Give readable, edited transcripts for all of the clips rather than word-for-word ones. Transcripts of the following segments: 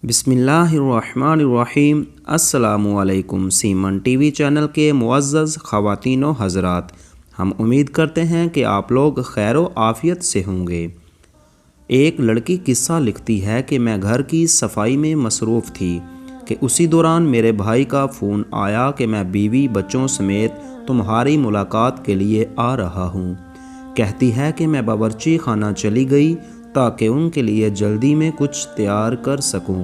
بسم اللہ الرحمن الرحیم۔ السلام علیکم سیمن ٹی وی چینل کے معزز خواتین و حضرات، ہم امید کرتے ہیں کہ آپ لوگ خیر و عافیت سے ہوں گے۔ ایک لڑکی قصہ لکھتی ہے کہ میں گھر کی صفائی میں مصروف تھی کہ اسی دوران میرے بھائی کا فون آیا کہ میں بیوی بچوں سمیت تمہاری ملاقات کے لیے آ رہا ہوں۔ کہتی ہے کہ میں باورچی خانہ چلی گئی تاکہ ان کے لیے جلدی میں کچھ تیار کر سکوں،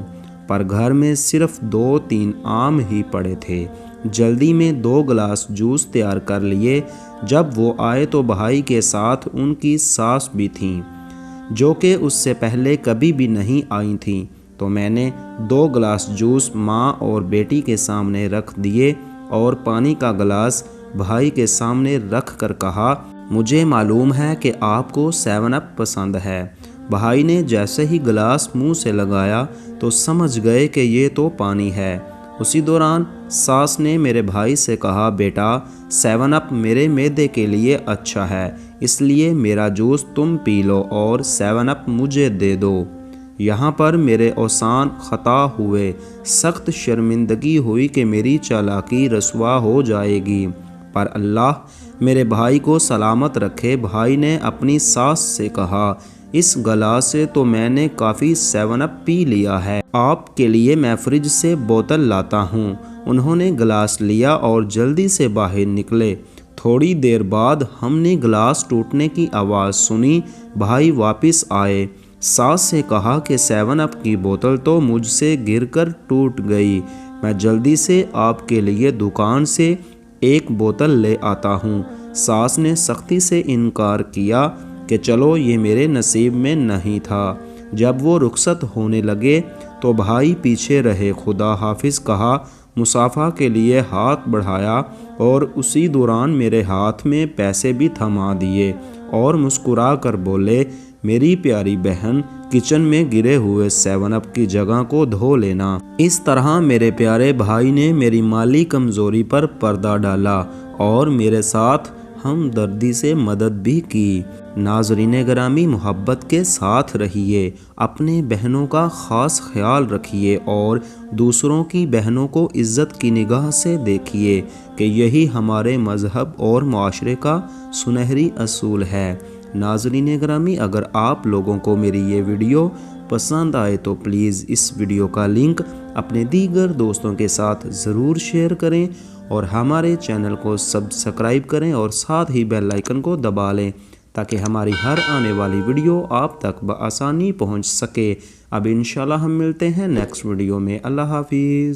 پر گھر میں صرف 2-3 آم ہی پڑے تھے۔ جلدی میں 2 گلاس جوس تیار کر لیے۔ جب وہ آئے تو بھائی کے ساتھ ان کی ساس بھی تھیں، جو کہ اس سے پہلے کبھی بھی نہیں آئی تھیں، تو میں نے 2 گلاس جوس ماں اور بیٹی کے سامنے رکھ دیے اور پانی کا گلاس بھائی کے سامنے رکھ کر کہا، مجھے معلوم ہے کہ آپ کو 7 اپ پسند ہے۔ بھائی نے جیسے ہی گلاس منہ سے لگایا تو سمجھ گئے کہ یہ تو پانی ہے۔ اسی دوران ساس نے میرے بھائی سے کہا، بیٹا 7 اپ میرے معدے کے لیے اچھا ہے، اس لیے میرا جوس تم پی لو اور 7 اپ مجھے دے دو۔ یہاں پر میرے اوسان خطا ہوئے۔ سخت شرمندگی ہوئی کہ میری چالاکی رسوا ہو جائے گی، پر اللہ میرے بھائی کو سلامت رکھے۔ بھائی نے اپنی ساس سے کہا، اس گلاس سے تو میں نے کافی 7 اپ پی لیا ہے، آپ کے لیے میں فریج سے بوتل لاتا ہوں۔ انہوں نے گلاس لیا اور جلدی سے باہر نکلے۔ تھوڑی دیر بعد ہم نے گلاس ٹوٹنے کی آواز سنی۔ بھائی واپس آئے۔ ساس سے کہا کہ 7 اپ کی بوتل تو مجھ سے گر کر ٹوٹ گئی، میں جلدی سے آپ کے لیے دکان سے 1 بوتل لے آتا ہوں۔ ساس نے سختی سے انکار کیا کہ چلو یہ میرے نصیب میں نہیں تھا۔ جب وہ رخصت ہونے لگے تو بھائی پیچھے رہے۔ خدا حافظ کہا، مصافحہ کے لیے ہاتھ بڑھایا اور اسی دوران میرے ہاتھ میں پیسے بھی تھما دیے اور مسکرا کر بولے، میری پیاری بہن کچن میں گرے ہوئے 7 اپ کی جگہ کو دھو لینا۔ اس طرح میرے پیارے بھائی نے میری مالی کمزوری پر پردہ ڈالا اور میرے ساتھ ہمدردی سے مدد بھی کی۔ ناظرین گرامی، محبت کے ساتھ رہیے، اپنے بہنوں کا خاص خیال رکھیے اور دوسروں کی بہنوں کو عزت کی نگاہ سے دیکھیے کہ یہی ہمارے مذہب اور معاشرے کا سنہری اصول ہے۔ ناظرین گرامی، اگر آپ لوگوں کو میری یہ ویڈیو پسند آئے تو پلیز اس ویڈیو کا لنک اپنے دیگر دوستوں کے ساتھ ضرور شیئر کریں اور ہمارے چینل کو سبسکرائب کریں اور ساتھ ہی بیل آئیکن کو دبا لیں تاکہ ہماری ہر آنے والی ویڈیو آپ تک بآسانی پہنچ سکے۔ اب انشاءاللہ ہم ملتے ہیں نیکسٹ ویڈیو میں۔ اللہ حافظ۔